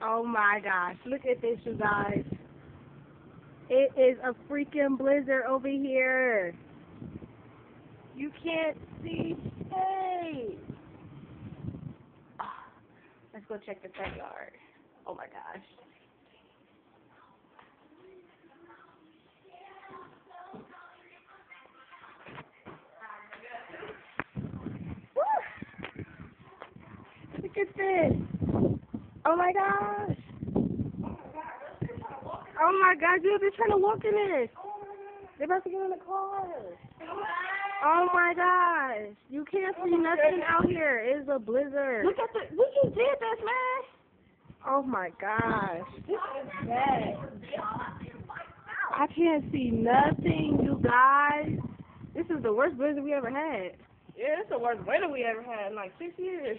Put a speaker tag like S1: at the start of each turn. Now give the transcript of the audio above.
S1: Oh my gosh, look at this, you guys. It is a freaking blizzard over here. You can't see. Hey. Ah, let's go check the front yard. Oh my gosh. Woo! Look at this. Oh my gosh. Oh my gosh, you're just trying to walk in this. They're about to get in the car. Oh my gosh. You can't see nothing out here. It's a blizzard.
S2: Look at the. We just did this, man.
S1: Oh my gosh.
S2: This is bad.
S1: I can't see nothing, you guys. This is the worst blizzard we ever had.
S2: Yeah, it's the worst winter we ever had in like 6 years.